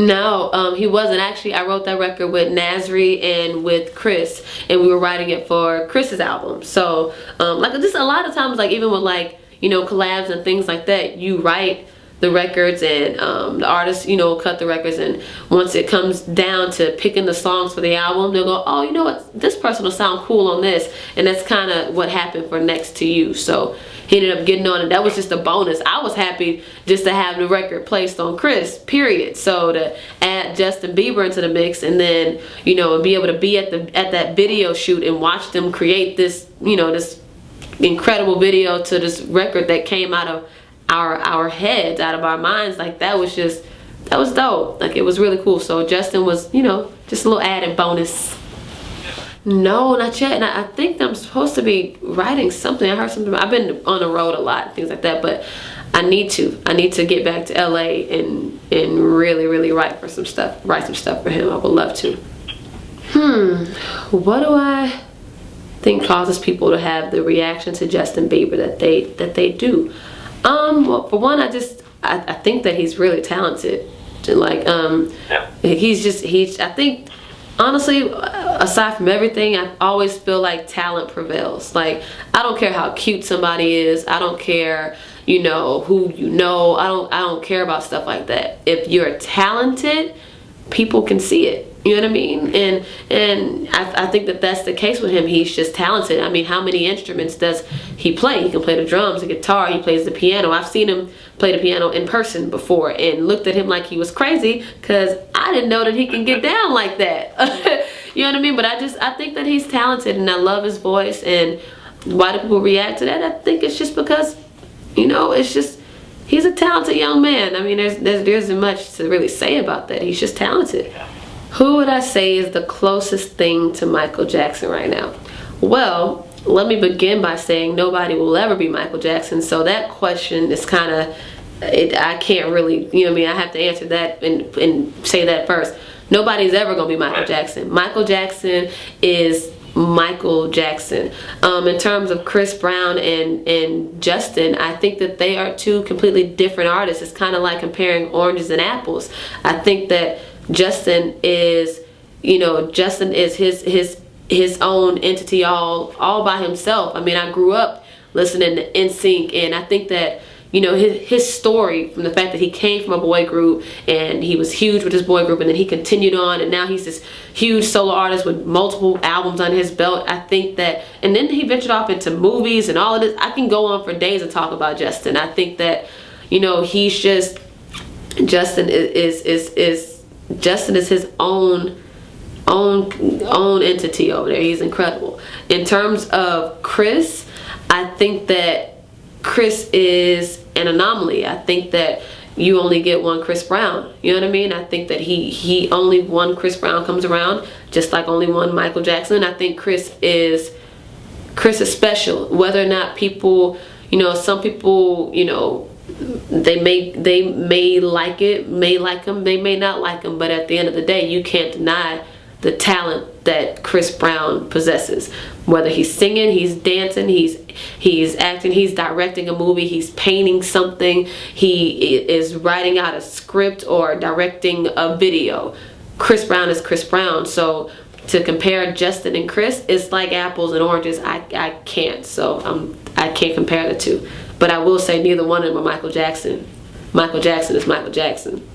No, he wasn't. Actually, I wrote that record with Nasri and with Chris, and we were writing it for Chris's album. So, like, just a lot of times, like, even with, like, you know, collabs and things like that, you write the records, and the artists, you know, cut the records, and once it comes down to picking the songs for the album, they'll go, oh, you know what, this person will sound cool on this, and that's kind of what happened for Next to You. So he ended up getting on it. That was just a bonus. I was happy just to have the record placed on Chris, period. So to add Justin Bieber into the mix, and then, you know, be able to be at that video shoot and watch them create this, you know, this incredible video to this record that came out of our heads, out of our minds, like, that was dope. Like, it was really cool. So Justin was, you know, just a little added bonus. No, not yet. And I think I'm supposed to be writing something. I heard something. I've been on the road a lot, things like that, but I need to get back to LA and really write some stuff for him. I would love to. What do I think causes people to have the reaction to Justin Bieber that they do? Well, for one, I think that he's really talented. Like, I think, honestly, aside from everything, I always feel like talent prevails. Like, I don't care how cute somebody is. I don't care, you know, who you know. I don't care about stuff like that. If you're talented, people can see it. You know what I mean? And I think that that's the case with him. He's just talented. I mean, how many instruments does he play? He can play the drums, the guitar, he plays the piano. I've seen him play the piano in person before and looked at him like he was crazy, because I didn't know that he can get down like that. You know what I mean? But I think that he's talented, and I love his voice. And why do people react to that? I think it's just because, you know, it's just, he's a talented young man. I mean, there isn't much to really say about that. He's just talented. Who would I say is the closest thing to Michael Jackson right now? Well, let me begin by saying nobody will ever be Michael Jackson. So that question is kind of, I can't really, you know what I mean? I have to answer that and say that first. Nobody's ever going to be Michael Jackson. Michael Jackson is Michael Jackson. In terms of Chris Brown and Justin, I think that they are two completely different artists. It's kind of like comparing oranges and apples. I think that Justin is his own entity all by himself. I mean, I grew up listening to NSYNC, and I think that, you know, his story, from the fact that he came from a boy group and he was huge with his boy group, and then he continued on, and now he's this huge solo artist with multiple albums on his belt. I think that, and then he ventured off into movies and all of this. I can go on for days and talk about Justin. I think that, you know, he's just, Justin is his own entity over there. He's incredible. In terms of Chris, I think that Chris is an anomaly. I think that you only get one Chris Brown. You know what I mean? I think that he only one Chris Brown comes around, just like only one Michael Jackson. I think Chris is special. Whether or not people, you know, some people, you know, they may like it, may like him, they may not like him, but at the end of the day, you can't deny the talent that Chris Brown possesses. Whether he's singing, he's dancing, he's acting, he's directing a movie, he's painting something, he is writing out a script or directing a video. Chris Brown is Chris Brown. So to compare Justin and Chris, it's like apples and oranges. I can't. So I can't compare the two. But I will say neither one of them are Michael Jackson. Michael Jackson is Michael Jackson.